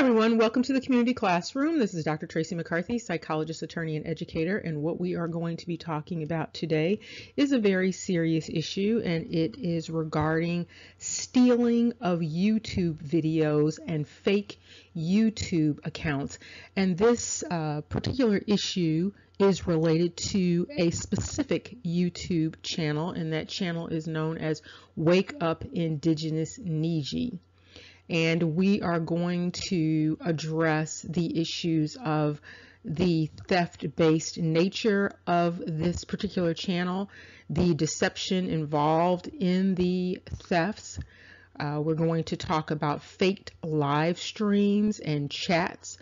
everyone, welcome to the community classroom. This is Dr. Tracy McCarthy, psychologist, attorney, and educator, and what we are going to be talking about today is a very serious issue, and it is regarding stealing of YouTube videos and fake YouTube accounts. And this particular issue is related to a specific YouTube channel, and that channel is known as Wake Up Indigenous Niiji. And we are going to address the issues of the theft-based nature of this particular channel, the deception involved in the thefts. We're going to talk about faked live streams and chats,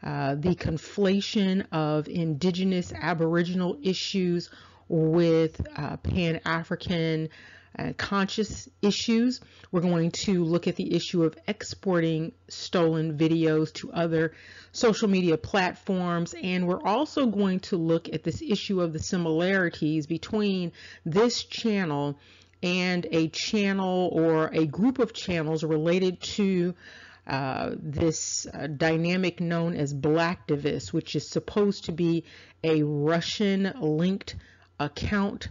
the conflation of Indigenous Aboriginal issues with Pan-African conscious issues. We're going to look at the issue of exporting stolen videos to other social media platforms, and we're also going to look at this issue of the similarities between this channel and a channel or a group of channels related to this dynamic known as Blacktivist, which is supposed to be a Russian linked account.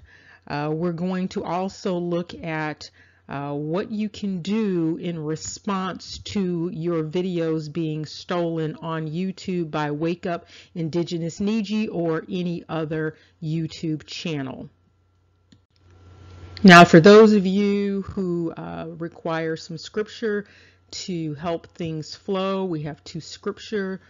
We're going to also look at what you can do in response to your videos being stolen on YouTube by Wake Up Indigenous Niiji or any other YouTube channel. Now, for those of you who require some scripture to help things flow, we have two scriptures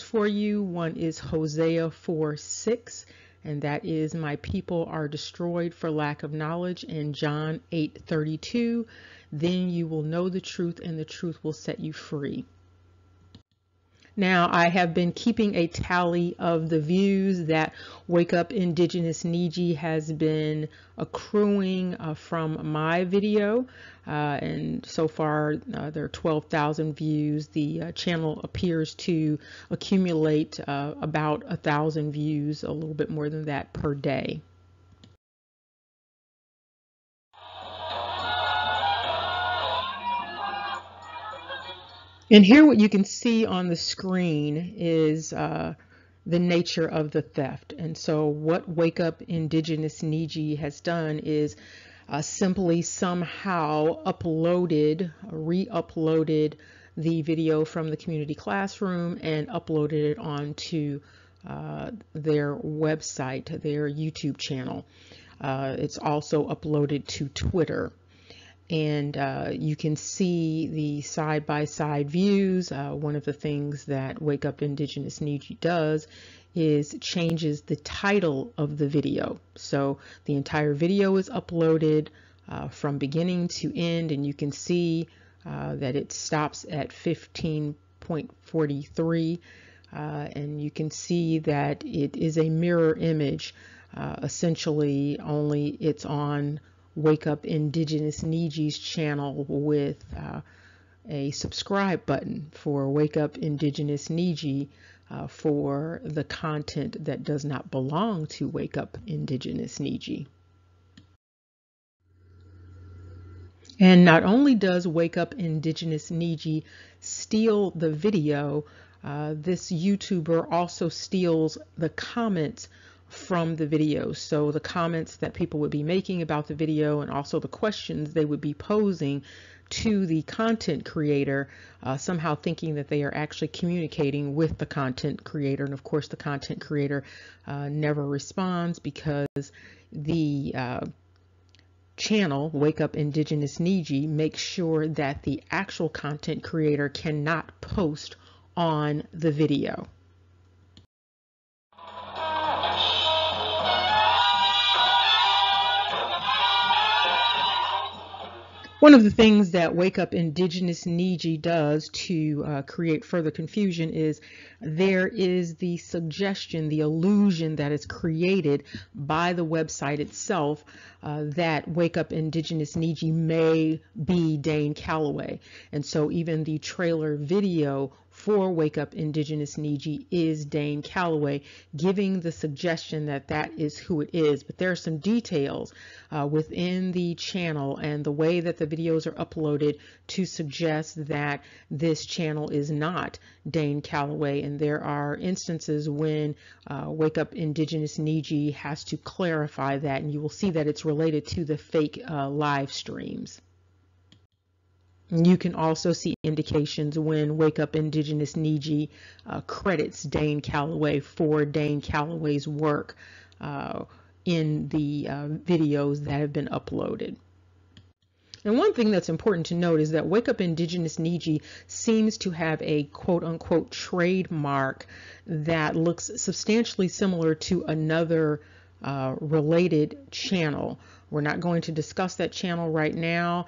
for you. One is Hosea 4:6. and that is, my people are destroyed for lack of knowledge, and John 8:32, then you will know the truth and the truth will set you free. Now, I have been keeping a tally of the views that Wake Up Indigenous Niiji has been accruing from my video, and so far there are 12,000 views. The channel appears to accumulate about 1,000 views, a little bit more than that per day. And here what you can see on the screen is the nature of the theft. And so what Wake Up Indigenous Niiji has done is simply somehow re-uploaded the video from the community classroom and uploaded it onto their website, their YouTube channel. It's also uploaded to Twitter. And you can see the side-by-side views. One of the things that Wake Up Indigenous Niiji does is changes the title of the video. So the entire video is uploaded from beginning to end, and you can see that it stops at 15.43, and you can see that it is a mirror image. Essentially, only it's on Wake Up Indigenous Niiji's channel with a subscribe button for Wake Up Indigenous Niiji for the content that does not belong to Wake Up Indigenous Niiji. And not only does Wake Up Indigenous Niiji steal the video, this YouTuber also steals the comments from the video. So the comments that people would be making about the video and also the questions they would be posing to the content creator, somehow thinking that they are actually communicating with the content creator. And of course the content creator never responds because the channel, Wake Up Indigenous Niiji, makes sure that the actual content creator cannot post on the video. One of the things that Wake Up Indigenous Niiji does to create further confusion is there is the suggestion, the illusion that is created by the website itself that Wake Up Indigenous Niiji may be Dane Calloway. And so even the trailer video for Wake Up Indigenous Niiji is Dane Calloway, giving the suggestion that that is who it is. But there are some details within the channel and the way that the videos are uploaded to suggest that this channel is not Dane Calloway, and there are instances when Wake Up Indigenous Niiji has to clarify that, and you will see that it's related to the fake live streams. You can also see indications when Wake Up Indigenous Niiji credits Dane Calloway for Dane Calloway's work in the videos that have been uploaded. And one thing that's important to note is that Wake Up Indigenous Niiji seems to have a quote-unquote trademark that looks substantially similar to another related channel. We're not going to discuss that channel right now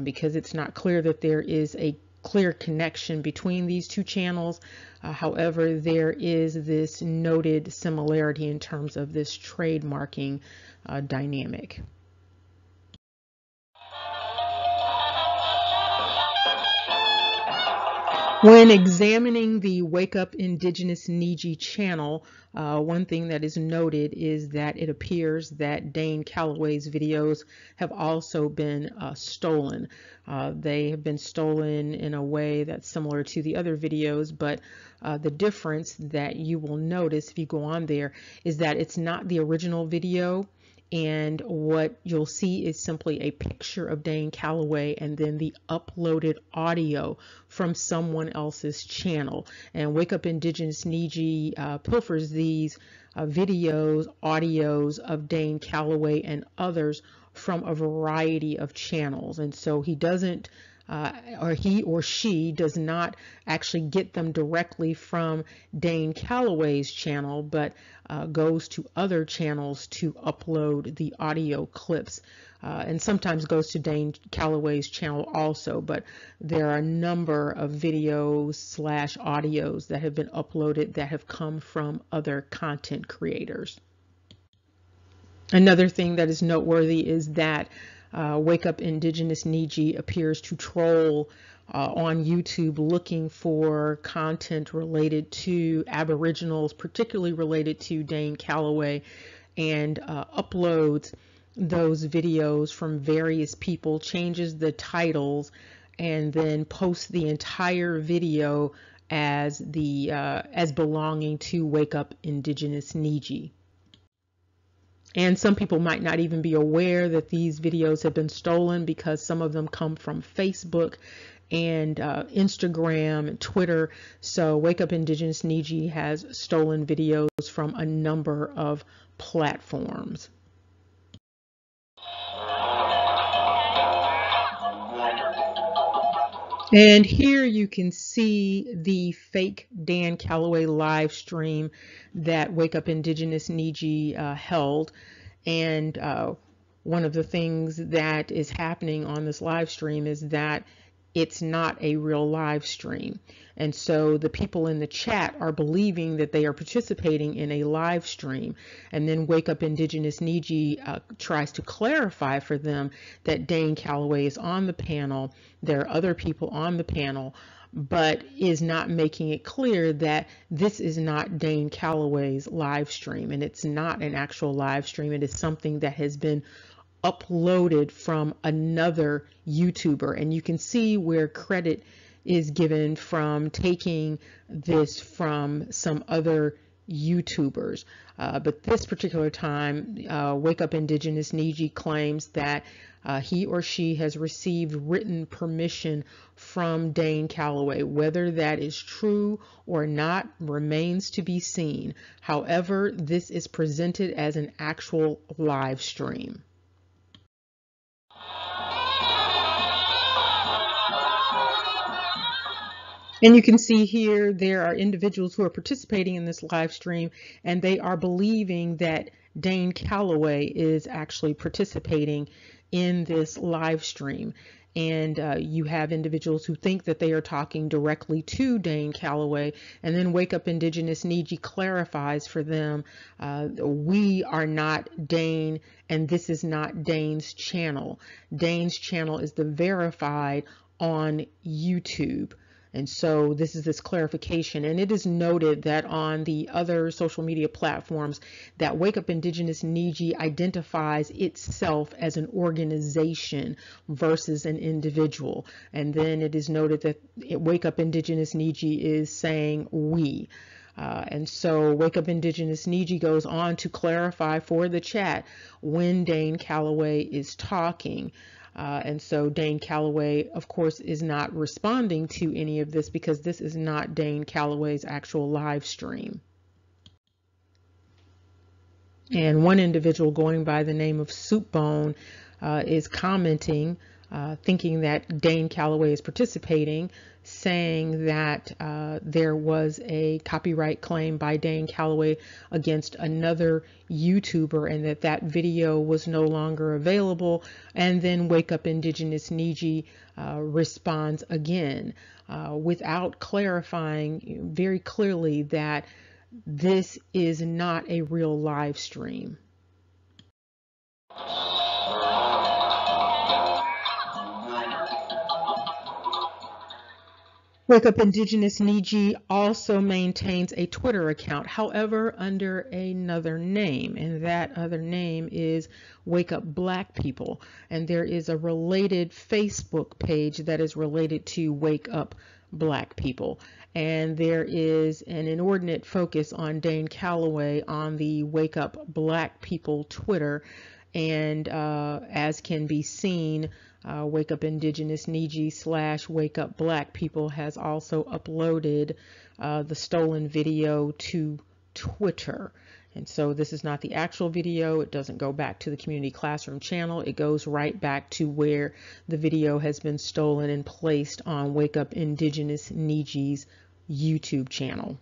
because it's not clear that there is a clear connection between these two channels. However, there is this noted similarity in terms of this trademarking dynamic. When examining the Wake Up Indigenous Niiji channel, one thing that is noted is that it appears that Dane Calloway's videos have also been stolen. They have been stolen in a way that's similar to the other videos, but the difference that you will notice if you go on there is that it's not the original video. And what you'll see is simply a picture of Dane Calloway and then the uploaded audio from someone else's channel. And Wake Up Indigenous Niiji pilfers these videos, audios of Dane Calloway and others from a variety of channels. And so he doesn't or he or she does not actually get them directly from Dane Calloway's channel, but goes to other channels to upload the audio clips, and sometimes goes to Dane Calloway's channel also. But there are a number of videos / audios that have been uploaded that have come from other content creators. Another thing that is noteworthy is that Wake Up Indigenous Niiji appears to troll on YouTube looking for content related to Aboriginals, particularly related to Dane Calloway, and uploads those videos from various people, changes the titles, and then posts the entire video as belonging to Wake Up Indigenous Niiji. And some people might not even be aware that these videos have been stolen because some of them come from Facebook and Instagram and Twitter. So Wake Up Indigenous Niiji has stolen videos from a number of platforms. And here you can see the fake Dan Calloway live stream that Wake Up Indigenous Niiji held. And one of the things that is happening on this live stream is that it's not a real live stream. And so the people in the chat are believing that they are participating in a live stream. And then Wake Up Indigenous Niiji tries to clarify for them that Dane Calloway is on the panel. There are other people on the panel, but is not making it clear that this is not Dane Calloway's live stream. And it's not an actual live stream. It is something that has been uploaded from another YouTuber, and you can see where credit is given from taking this from some other YouTubers. But this particular time, Wake Up Indigenous Niiji claims that he or she has received written permission from Dane Calloway. Whether that is true or not remains to be seen. However, this is presented as an actual live stream. And you can see here there are individuals who are participating in this live stream, and they are believing that Dane Calloway is actually participating in this live stream. And you have individuals who think that they are talking directly to Dane Calloway, and then Wake Up Indigenous Niiji clarifies for them, we are not Dane, and this is not Dane's channel. Dane's channel is the verified on YouTube. And so this is this clarification, and it is noted that on the other social media platforms that Wake Up Indigenous Niiji identifies itself as an organization versus an individual. And then it is noted that Wake Up Indigenous Niiji is saying we. And so Wake Up Indigenous Niiji goes on to clarify for the chat when Dane Calloway is talking. And so Dane Calloway, of course, is not responding to any of this because this is not Dane Calloway's actual live stream. And one individual going by the name of Soupbone is commenting, thinking that Dane Calloway is participating, saying that there was a copyright claim by Dane Calloway against another YouTuber and that video was no longer available. And then Wake Up Indigenous Niiji responds again without clarifying very clearly that this is not a real live stream. Wake Up Indigenous Niiji also maintains a Twitter account, however, under another name, and that other name is Wake Up Black People. And there is a related Facebook page that is related to Wake Up Black People. And there is an inordinate focus on Dane Calloway on the Wake Up Black People Twitter. And as can be seen, Wake Up Indigenous Niiji / Wake Up Black People has also uploaded the stolen video to Twitter. And so this is not the actual video. It doesn't go back to the community classroom channel. It goes right back to where the video has been stolen and placed on Wake Up Indigenous Niiji's YouTube channel.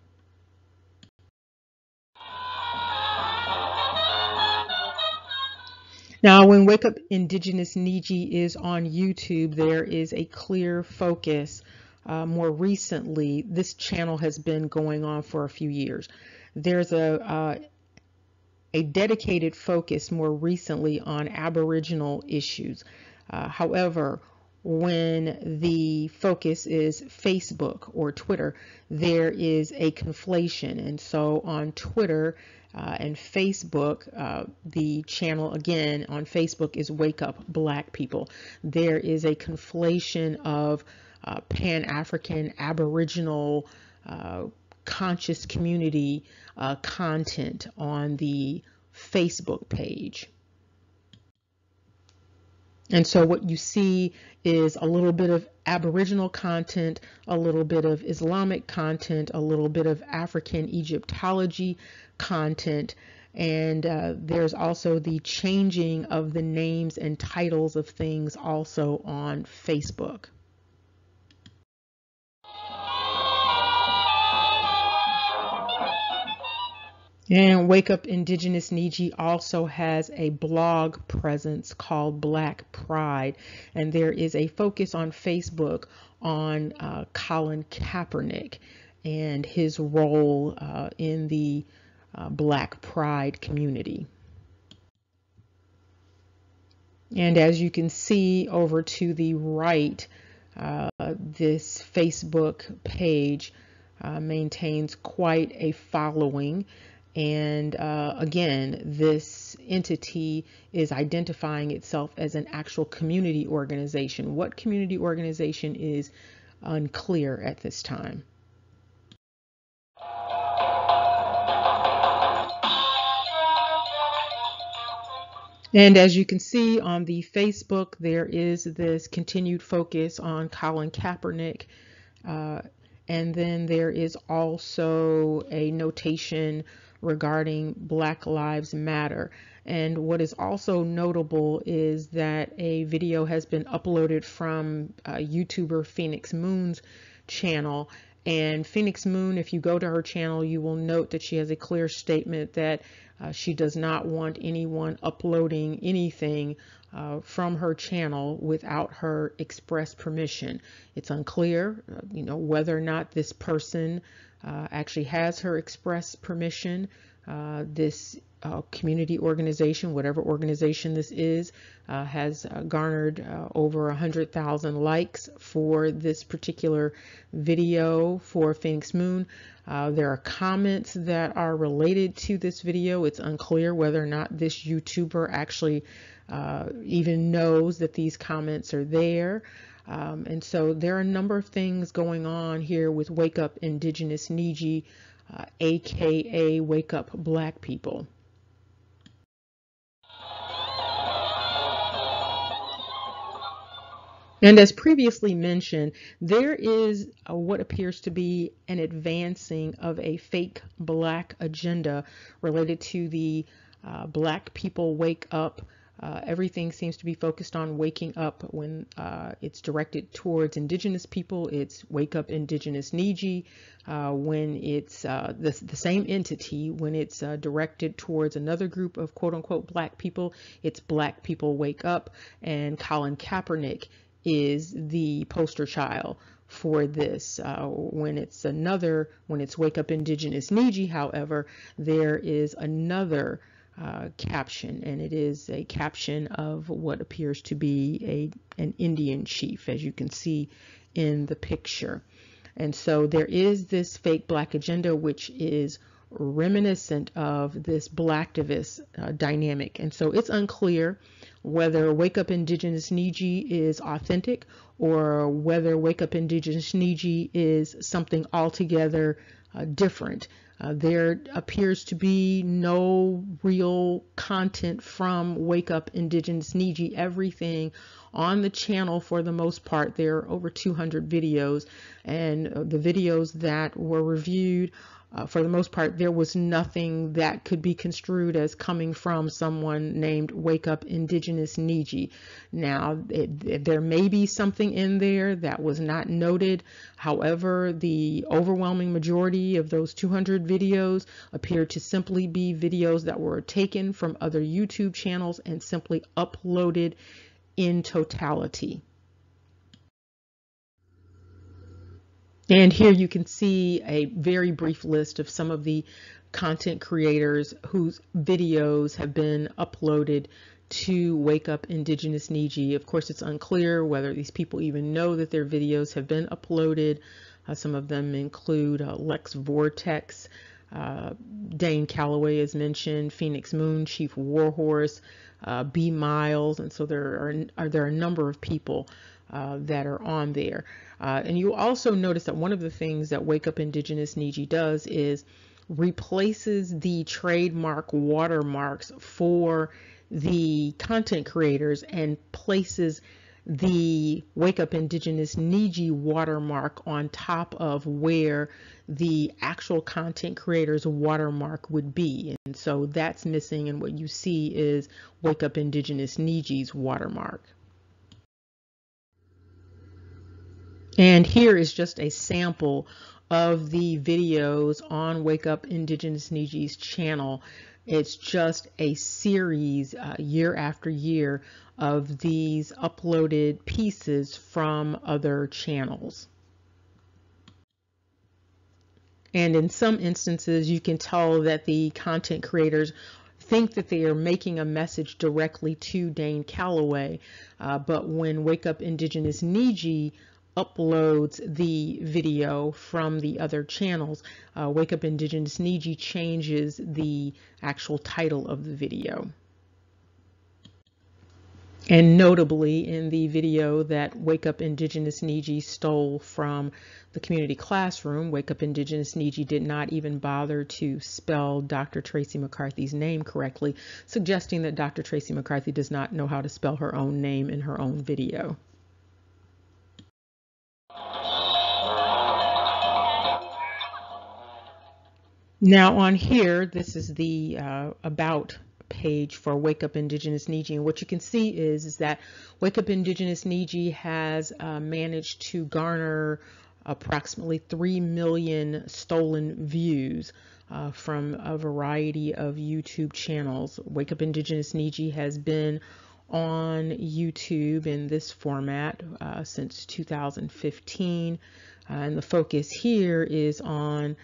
Now, when Wake Up Indigenous Niiji is on YouTube, there is a clear focus. More recently, this channel has been going on for a few years. There's a dedicated focus more recently on Aboriginal issues. However, when the focus is Facebook or Twitter, there is a conflation. And so on Twitter and Facebook, the channel again on Facebook is Wake Up Black People. There is a conflation of Pan-African, Aboriginal, conscious community content on the Facebook page. And so what you see is a little bit of Aboriginal content, a little bit of Islamic content, a little bit of African Egyptology content, and there's also the changing of the names and titles of things also on Facebook. And Wake Up Indigenous Niiji also has a blog presence called Black Pride, and there is a focus on Facebook on Colin Kaepernick and his role in the Black Pride community. And as you can see over to the right, this Facebook page maintains quite a following. And again, this entity is identifying itself as an actual community organization. What community organization is unclear at this time. And as you can see on the Facebook, there is this continued focus on Colin Kaepernick. And then there is also a notation regarding Black Lives Matter. And what is also notable is that a video has been uploaded from YouTuber Phoenix Moon's channel. And Phoenix Moon, if you go to her channel, you will note that she has a clear statement that she does not want anyone uploading anything from her channel without her express permission. It's unclear, whether or not this person actually has her express permission. This community organization, whatever organization this is, has garnered over 100,000 likes for this particular video for Phoenix Moon. There are comments that are related to this video. It's unclear whether or not this YouTuber actually even knows that these comments are there. And so there are a number of things going on here with Wake Up Indigenous Niiji, aka Wake Up Black People. And as previously mentioned, there is what appears to be an advancing of a fake black agenda related to the Black People Wake Up. Everything seems to be focused on waking up. When it's directed towards Indigenous people, it's Wake Up Indigenous Niiji. When it's the same entity, when it's directed towards another group of quote-unquote Black people, it's Black People Wake Up. And Colin Kaepernick is the poster child for this. When it's Wake Up Indigenous Niiji, however, there is another caption, and it is a caption of what appears to be an Indian chief, as you can see in the picture. And so there is this fake black agenda, which is reminiscent of this blacktivist dynamic. And so it's unclear whether Wake Up Indigenous Niiji is authentic or whether Wake Up Indigenous Niiji is something altogether different. There appears to be no real content from Wake Up Indigenous Niiji. Everything on the channel, for the most part, there are over 200 videos, and the videos that were reviewed, for the most part, there was nothing that could be construed as coming from someone named Wake Up Indigenous Niiji. Now, there may be something in there that was not noted. However, the overwhelming majority of those 200 videos appear to simply be videos that were taken from other YouTube channels and simply uploaded in totality. And here you can see a very brief list of some of the content creators whose videos have been uploaded to Wake Up Indigenous Niiji. Of course, it's unclear whether these people even know that their videos have been uploaded. Some of them include Lex Vortex, Dane Calloway is mentioned, Phoenix Moon, Chief Warhorse, B. Miles, and so there are a number of people that are on there. And you also notice that one of the things that Wake Up Indigenous Niiji does is replaces the trademark watermarks for the content creators and places the Wake Up Indigenous Niiji watermark on top of where the actual content creator's watermark would be. And so that's missing, and what you see is Wake Up Indigenous Niiji's watermark. And here is just a sample of the videos on Wake Up Indigenous Niiji's channel. It's just a series year after year of these uploaded pieces from other channels. And in some instances, you can tell that the content creators think that they are making a message directly to Dane Calloway, but when Wake Up Indigenous Niiji uploads the video from the other channels, Wake Up Indigenous Niiji changes the actual title of the video. And notably, in the video that Wake Up Indigenous Niiji stole from the community classroom, Wake Up Indigenous Niiji did not even bother to spell Dr. Tracy McCarthy's name correctly, suggesting that Dr. Tracy McCarthy does not know how to spell her own name in her own video. Now on here, this is the about page for Wake Up Indigenous Niiji, and what you can see is that Wake Up Indigenous Niiji has managed to garner approximately 3 million stolen views from a variety of YouTube channels. Wake Up Indigenous Niiji has been on YouTube in this format since 2015, and the focus here is on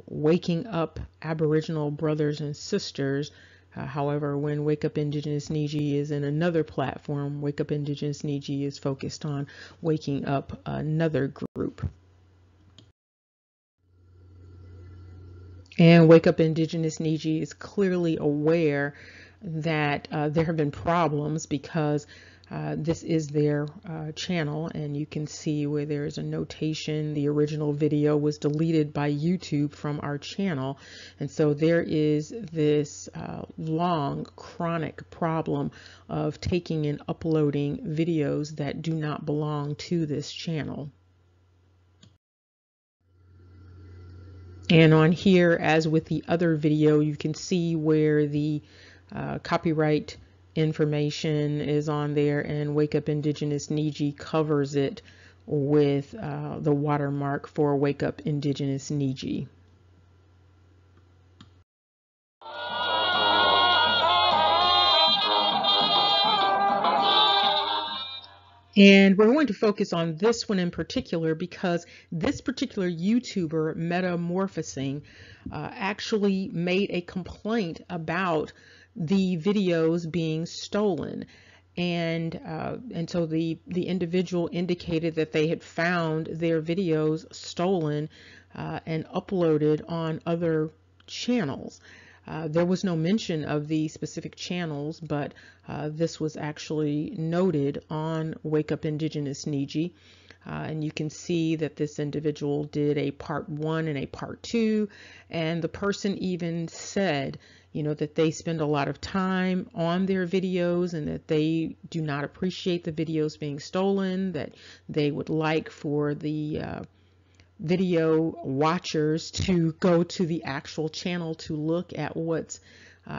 Waking Up Aboriginal Brothers and Sisters. However, when Wake Up Indigenous Niiji is in another platform, Wake Up Indigenous Niiji is focused on waking up another group. And Wake Up Indigenous Niiji is clearly aware that there have been problems because this is their channel, and you can see where there's a notation. The original video was deleted by YouTube from our channel, and so there is this long chronic problem of taking and uploading videos that do not belong to this channel. And on here, as with the other video, you can see where the copyright information is on there, and Wake Up Indigenous Niiji covers it with the watermark for Wake Up Indigenous Niiji. And we're going to focus on this one in particular because this particular YouTuber, Metamorphosing, actually made a complaint about the videos being stolen. And so the individual indicated that they had found their videos stolen and uploaded on other channels. There was no mention of the specific channels, but this was actually noted on Wake Up Indigenous Niiji. And you can see that this individual did a part 1 and a part 2, and the person even said, you know, that they spend a lot of time on their videos and that they do not appreciate the videos being stolen, that they would like for the video watchers to go to the actual channel to look at what's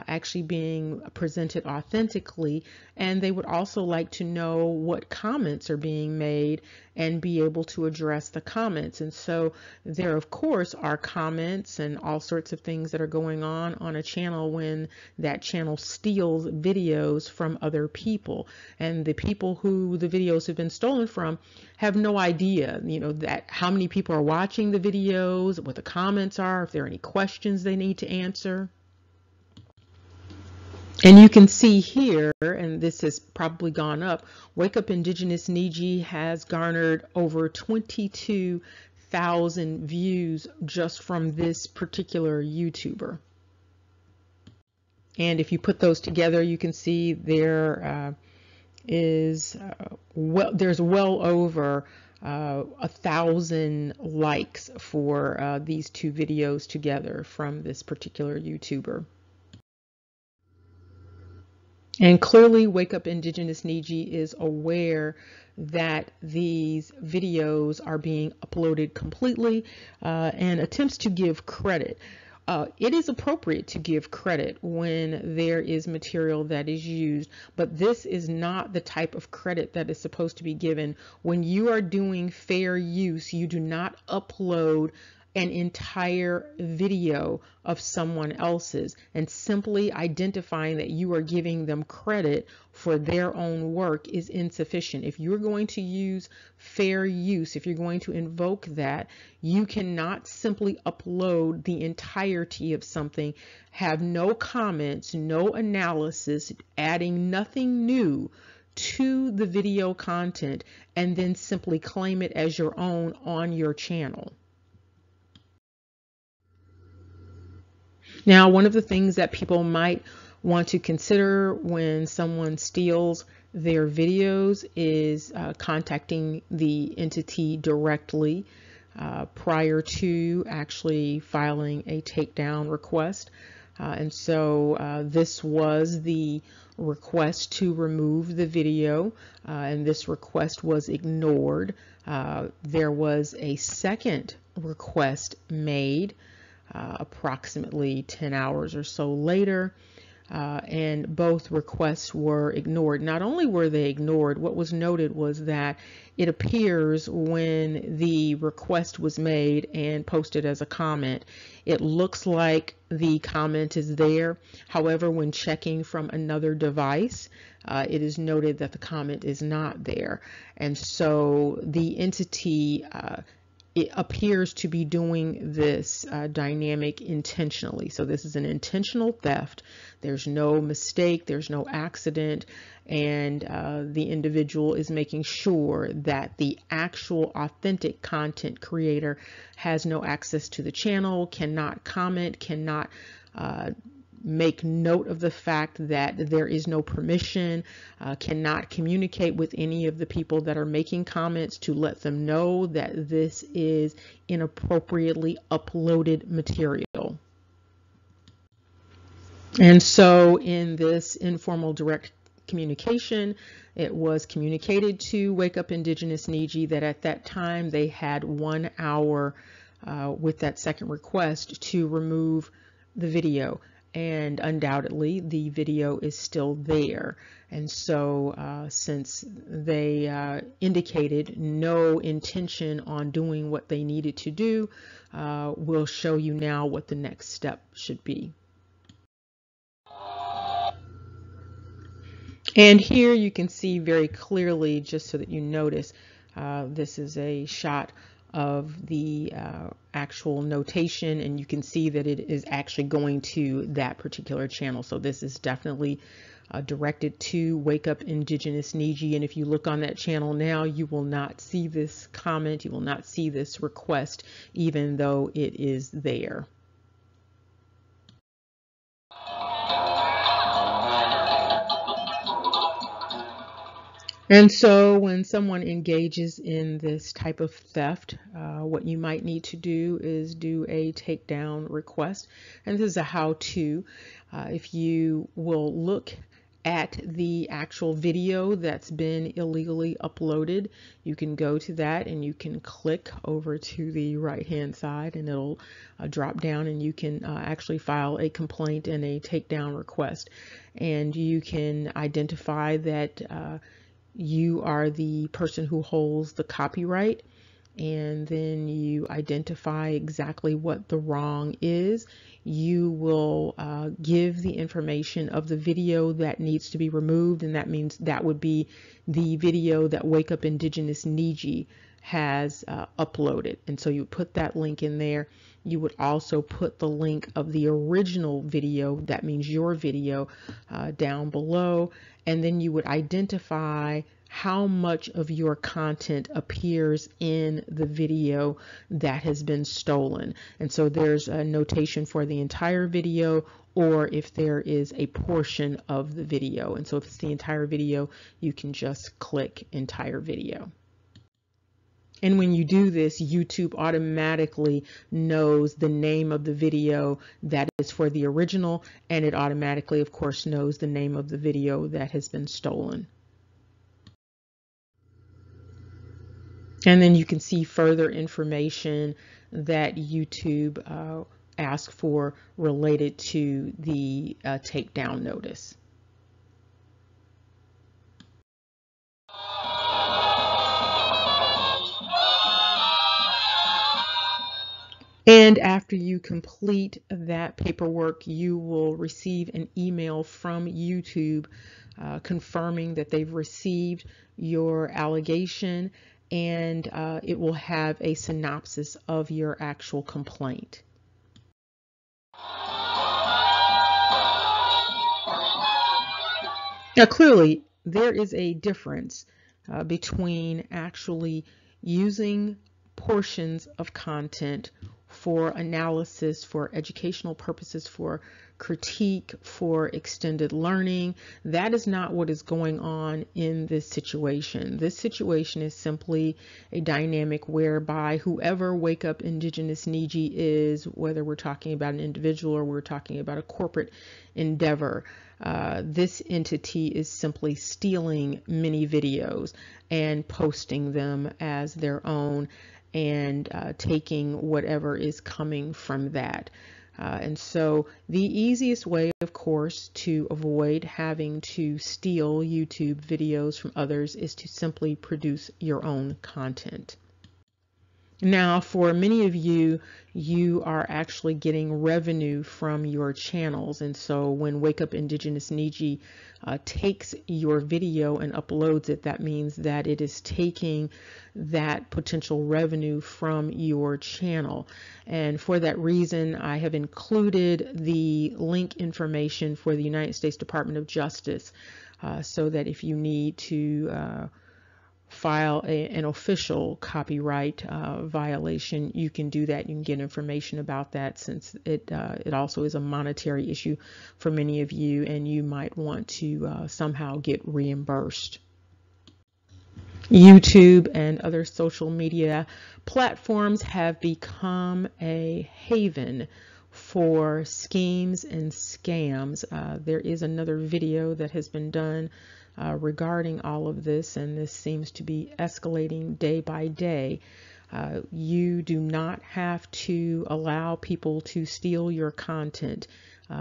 actually being presented authentically, and they would also like to know what comments are being made and be able to address the comments. And so there of course are comments and all sorts of things that are going on a channel when that channel steals videos from other people, and the people who the videos have been stolen from have no idea, you know, that how many people are watching the videos, what the comments are, if there are any questions they need to answer. And you can see here, and this has probably gone up, Wake Up Indigenous Niiji has garnered over 22,000 views just from this particular YouTuber. And if you put those together, you can see there there's well over 1,000 likes for these two videos together from this particular YouTuber. And clearly Wake Up Indigenous Niiji is aware that these videos are being uploaded completely and attempts to give credit. It is appropriate to give credit when there is material that is used, but this is not the type of credit that is supposed to be given. When you are doing fair use, you do not upload an entire video of someone else's, and simply identifying that you are giving them credit for their own work is insufficient. If you're going to use fair use, if you're going to invoke that, you cannot simply upload the entirety of something, have no comments, no analysis, adding nothing new to the video content, and then simply claim it as your own on your channel. Now, one of the things that people might want to consider when someone steals their videos is contacting the entity directly prior to actually filing a takedown request. And so this was the request to remove the video, and this request was ignored. There was a second request made approximately 10 hours or so later, and both requests were ignored. Not only were they ignored, what was noted was that it appears when the request was made and posted as a comment, it looks like the comment is there. However, when checking from another device, it is noted that the comment is not there. And so the entity it appears to be doing this dynamic intentionally. So this is an intentional theft. There's no mistake, there's no accident, and the individual is making sure that the actual authentic content creator has no access to the channel, cannot comment, cannot make note of the fact that there is no permission, cannot communicate with any of the people that are making comments to let them know that this is inappropriately uploaded material. And so in this informal direct communication, it was communicated to Wake Up Indigenous Niiji that at that time they had 1 hour with that second request to remove the video. And undoubtedly the video is still there. And so since they indicated no intention on doing what they needed to do, we'll show you now what the next step should be. And here you can see very clearly, just so that you notice, this is a shot of the actual notation, and you can see that it is actually going to that particular channel. So this is definitely directed to Wake Up Indigenous Niiji, and if you look on that channel now, you will not see this comment, you will not see this request, even though it is there. And so when someone engages in this type of theft, what you might need to do is do a takedown request. And this is a how-to. If you will look at the actual video that's been illegally uploaded, you can go to that and you can click over to the right-hand side, and it'll drop down, and you can actually file a complaint and a takedown request. And you can identify that you are the person who holds the copyright, and then you identify exactly what the wrong is. You will give the information of the video that needs to be removed, and that means that would be the video that Wake Up Indigenous Niiji has uploaded. And so you put that link in there. You would also put the link of the original video, that means your video, down below, and then you would identify how much of your content appears in the video that has been stolen. And so there's a notation for the entire video, or if there is a portion of the video. And so if it's the entire video, you can just click entire video. And when you do this, YouTube automatically knows the name of the video that is for the original, and it automatically, of course, knows the name of the video that has been stolen. And then you can see further information that YouTube asked for related to the takedown notice. And after you complete that paperwork, you will receive an email from YouTube confirming that they've received your allegation, and it will have a synopsis of your actual complaint. Now, clearly, there is a difference between actually using portions of content for analysis, for educational purposes, for critique, for extended learning. That is not what is going on in this situation. This situation is simply a dynamic whereby whoever Wake Up Indigenous Niiji is, whether we're talking about an individual or we're talking about a corporate endeavor, this entity is simply stealing many videos and posting them as their own, and taking whatever is coming from that. And so the easiest way, of course, to avoid having to steal YouTube videos from others is to simply produce your own content. Now, for many of you, you are actually getting revenue from your channels. And so when Wake Up Indigenous Niiji takes your video and uploads it, that means that it is taking that potential revenue from your channel. And for that reason, I have included the link information for the United States Department of Justice so that if you need to file an official copyright violation, you can do that. You can get information about that, since it also is a monetary issue for many of you, and you might want to somehow get reimbursed. YouTube and other social media platforms have become a haven for schemes and scams. There is another video that has been done regarding all of this, and this seems to be escalating day by day. You do not have to allow people to steal your content.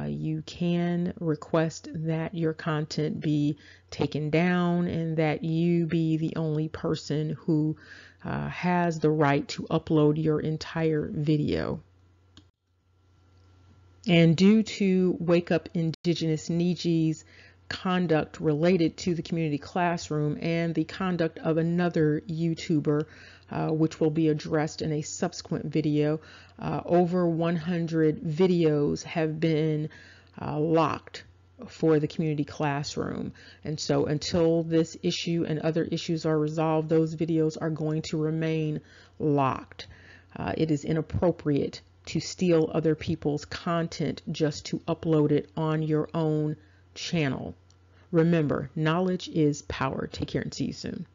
You can request that your content be taken down and that you be the only person who has the right to upload your entire video. And due to Wake Up Indigenous Niiji's conduct related to the community classroom and the conduct of another YouTuber, which will be addressed in a subsequent video, over 100 videos have been locked for the community classroom. And so until this issue and other issues are resolved, those videos are going to remain locked. It is inappropriate to steal other people's content just to upload it on your own channel. Remember, knowledge is power. Take care and see you soon.